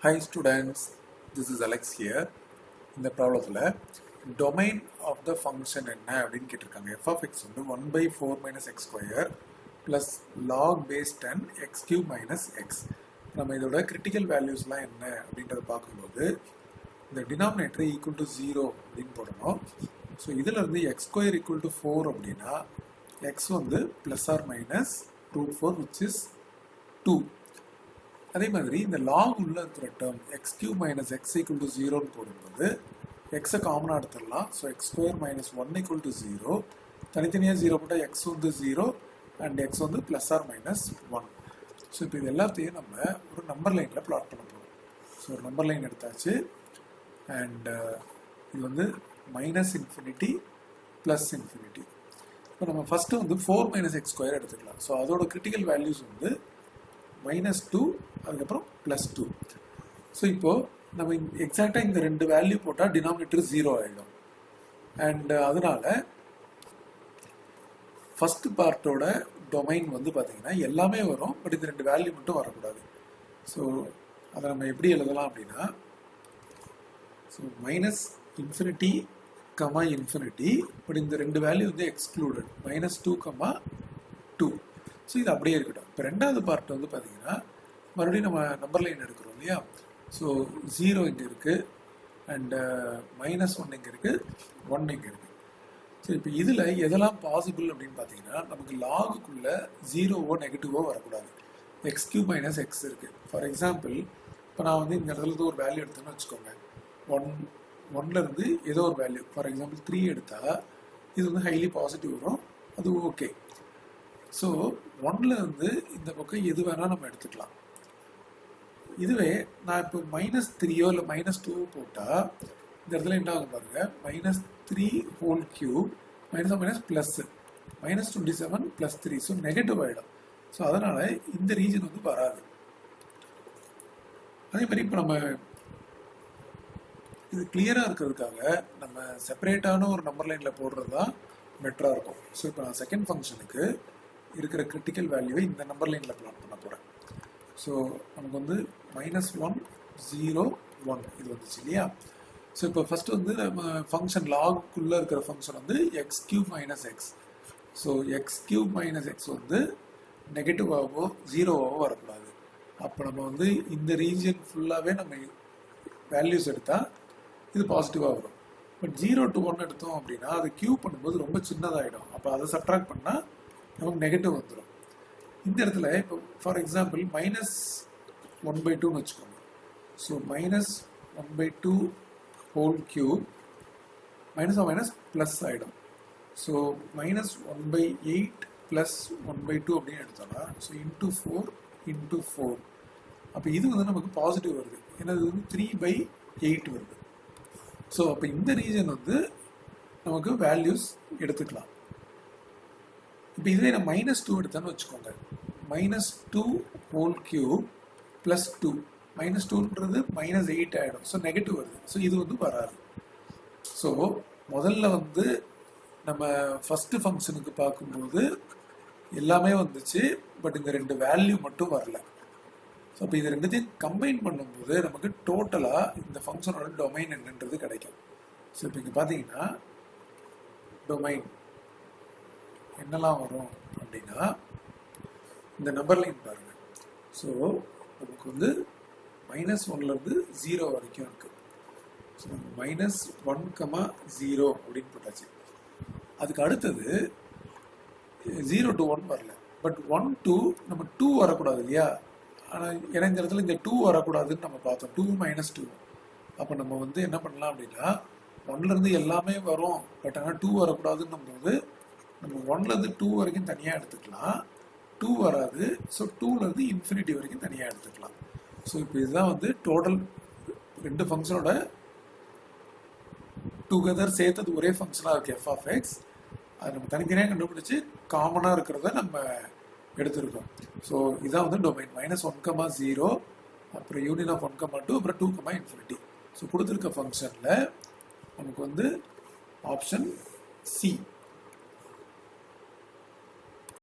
Hi students, this is Alex here. இந்த ப்ராப்ளத்தில் domain of the function என்ன அப்படின்னு கேட்டிருக்காங்க. f of x வந்து 1 by 4 minus x square plus log base 10 x cube minus x. நம்ம இதோட critical valuesலாம் என்ன அப்படின்றத பார்க்கும்போது இந்த denominator equal to 0 அப்படின்னு போடணும். ஸோ இதில் இருந்து x square equal to 4 அப்படின்னா x வந்து plus or minus root 4 which is 2. அதே மாதிரி இந்த லாக் உள்ள இருக்கிற term x cube minus x equal to ஜீரோன்னு போடும்போது எக்ஸை காமனாக எடுத்துடலாம். So x square minus one equal to zero, தனித்தனியாக ஜீரோ போட்டால் எக்ஸ் வந்து ஜீரோ அண்ட் எக்ஸ் வந்து plus or minus one. So இப்போ இது எல்லாத்தையும் நம்ம ஒரு நம்பர் லைனில் பிளாட் பண்ண போகிறோம். ஸோ ஒரு நம்பர் லைன் எடுத்தாச்சு அண்ட் இது வந்து மைனஸ் இன்ஃபினிட்டி ப்ளஸ் இன்ஃபினிட்டி. இப்போ நம்ம ஃபஸ்ட்டு வந்து 4 மைனஸ் எக்ஸ் ஸ்கொயர் எடுத்துக்கலாம். ஸோ அதோட கிரிட்டிக்கல் வேல்யூஸ் வந்து -2 அதுக்கப்புறம் +2. ஸோ இப்போது நம்ம எக்ஸாக்டாக இந்த ரெண்டு வேல்யூ போட்டால் டினாமினேட்டர் 0 ஆகிடும். அண்ட் அதனால ஃபஸ்ட் பார்ட்டோட டொமைன் வந்து பார்த்தீங்கன்னா எல்லாமே வரும், பட் இந்த ரெண்டு வேல்யூ மட்டும் வரக்கூடாது. ஸோ அதை நம்ம எப்படி எழுதலாம் அப்படின்னா, so minus infinity comma infinity, but இந்த ரெண்டு வேல்யூ வந்து எக்ஸ்க்ளூடட், -2 2. ஸோ இது அப்படியே இருக்கட்டும். இப்போ ரெண்டாவது பார்ட் வந்து பார்த்தீங்கன்னா மறுபடியும் நம்ம நம்பர் லைன் எடுக்கிறோம் இல்லையா. ஸோ 0 இங்கே இருக்குது அண்டு -1 இங்கே இருக்குது, 1 இங்கே இருக்குது. ஸோ இப்போ இதில் எதெல்லாம் பாசிபிள் அப்படின்னு பார்த்தீங்கன்னா நமக்கு லாகுக்குள்ளே 0வோ நெகட்டிவோ வரக்கூடாது. எக்ஸ் கியூப் மைனஸ் எக்ஸ் இருக்குது. ஃபார் எக்ஸாம்பிள் இப்போ நான் வந்து இந்த இடத்துல ஒரு வேல்யூ எடுத்தேன்னு வச்சுக்கோங்க. 1லேருந்து ஏதோ ஒரு வேல்யூ, ஃபார் எக்ஸாம்பிள் 3 எடுத்தால் இது வந்து ஹைலி பாசிட்டிவ் வரும், அது ஓகே. ஸோ 1ல் இருந்து இந்த பக்கம் எது வேணால் நம்ம எடுத்துக்கலாம். இதுவே நான் இப்போ -3யோ இல்லை -2 போட்டால் இந்த இடத்துல என்ன ஆகும் பாருங்கள், -3 whole cube minus plus -27 + 3. So negative ஆகிடும். ஸோ அதனால் இந்த ரீஜன் வந்து வராது. அதே மாதிரி இப்போ நம்ம இது கிளியராக இருக்கிறதுக்காக நம்ம செப்பரேட்டான ஒரு நம்பர் லைனில் போடுறது தான் பெட்டராக இருக்கும். ஸோ இப்போ நான் செகண்ட் ஃபங்க்ஷனுக்கு இருக்கிற கிரிட்டிக்கல் வேல்யூவை இந்த நம்பர் லைனில் பிளாட் பண்ண போகிறேன். ஸோ நமக்கு வந்து -1 0 1 இது வந்துச்சு இல்லையா. ஸோ இப்போ ஃபஸ்ட்டு வந்து நம்ம ஃபங்க்ஷன் லாகுக்குள்ளே இருக்கிற ஃபங்க்ஷன் வந்து X cube minus X. So X cube minus X வந்து நெகட்டிவாகவோ 0வாகவோ வரக்கூடாது. அப்போ நம்ம வந்து இந்த ரீஜியன் ஃபுல்லாகவே நம்ம வேல்யூஸ் எடுத்தால் இது பாசிட்டிவாக வரும். பட் 0 to 1 எடுத்தோம் அப்படின்னா அது கியூப் பண்ணும்போது ரொம்ப சின்னதாகிடும். அப்போ அதை சப்ட்ராக்ட் பண்ணால் நமக்கு நெகட்டிவ் வந்துடும். இந்த இடத்துல இப்போ ஃபார் எக்ஸாம்பிள் -1/2ன்னு வச்சுக்கோங்க. So -1/2 whole cube minus plus ஆகிடும். ஸோ -1/8 + 1/2 அப்படின்னு எடுத்தோம்னா ஸோ × 4 அப்போ இது வந்து நமக்கு பாசிட்டிவ் வருது. ஏன்னா இது வந்து 3/8 வருது. ஸோ அப்போ இந்த ரீஜன் வந்து நமக்கு வேல்யூஸ் எடுத்துக்கலாம். இப்போ இதுவே நான் -2 எடுத்தேன்னு வச்சுக்கோங்க. -2 ஹோல் கியூப் + 2 -2ன்றது -8 ஆகிடும். ஸோ நெகட்டிவ் வருது. ஸோ இது வந்து வராது. ஸோ முதல்ல வந்து நம்ம ஃபஸ்ட்டு ஃபங்க்ஷனுக்கு பார்க்கும்போது எல்லாமே வந்துச்சு, பட் இந்த ரெண்டு வேல்யூ மட்டும் வரல. ஸோ அப்போ இது ரெண்டுத்தையும் கம்பைன் பண்ணும்போது நமக்கு டோட்டலாக இந்த ஃபங்க்ஷனோட டொமைன் என்னன்றது கிடைக்கும். ஸோ இப்போ இங்கே பார்த்தீங்கன்னா டொமைன் என்னெல்லாம் வரும் அப்படின்னா இந்த நம்பர் லைன் பாருங்கள். ஸோ நமக்கு வந்து -1லேருந்து 0 வரைக்கும் இருக்குது. ஸோ -1, 0 அப்படின்னு போட்டாச்சு. அதுக்கு அடுத்தது 0 to 1 வரல, பட் 1 to நம்ம 2 வரக்கூடாது இல்லையா. ஆனால் ஏன்னா இந்த இடத்துல இந்த 2 வரக்கூடாதுன்னு நம்ம பார்த்தோம், 2 - 2. அப்போ நம்ம வந்து என்ன பண்ணலாம் அப்படின்னா 1லேருந்து எல்லாமே வரும், பட் ஆனால் 2 வரக்கூடாதுன்னும் போது நம்ம 1லேருந்து 2 வரைக்கும் தனியாக எடுத்துக்கலாம், 2 வராது. ஸோ 2லேருந்து இன்ஃபினிட்டி வரைக்கும் தனியாக எடுத்துக்கலாம். ஸோ இப்போ இதுதான் வந்து டோட்டல் ரெண்டு ஃபங்க்ஷனோட டுகெதர் சேர்த்தது ஒரே ஃபங்க்ஷனாக இருக்குது f of x. அது நம்ம தனித்தனியாக கண்டுபிடிச்சி காமனாக இருக்கிறத நம்ம எடுத்துருக்கோம். ஸோ இதான் வந்து டொமைன் -1, 0 அப்புறம் யூனியன் ஆஃப் 1, 2 அப்புறம் 2, இன்ஃபினிட்டி. ஸோ கொடுத்துருக்க ஃபங்க்ஷனில் நமக்கு வந்து ஆப்ஷன் சி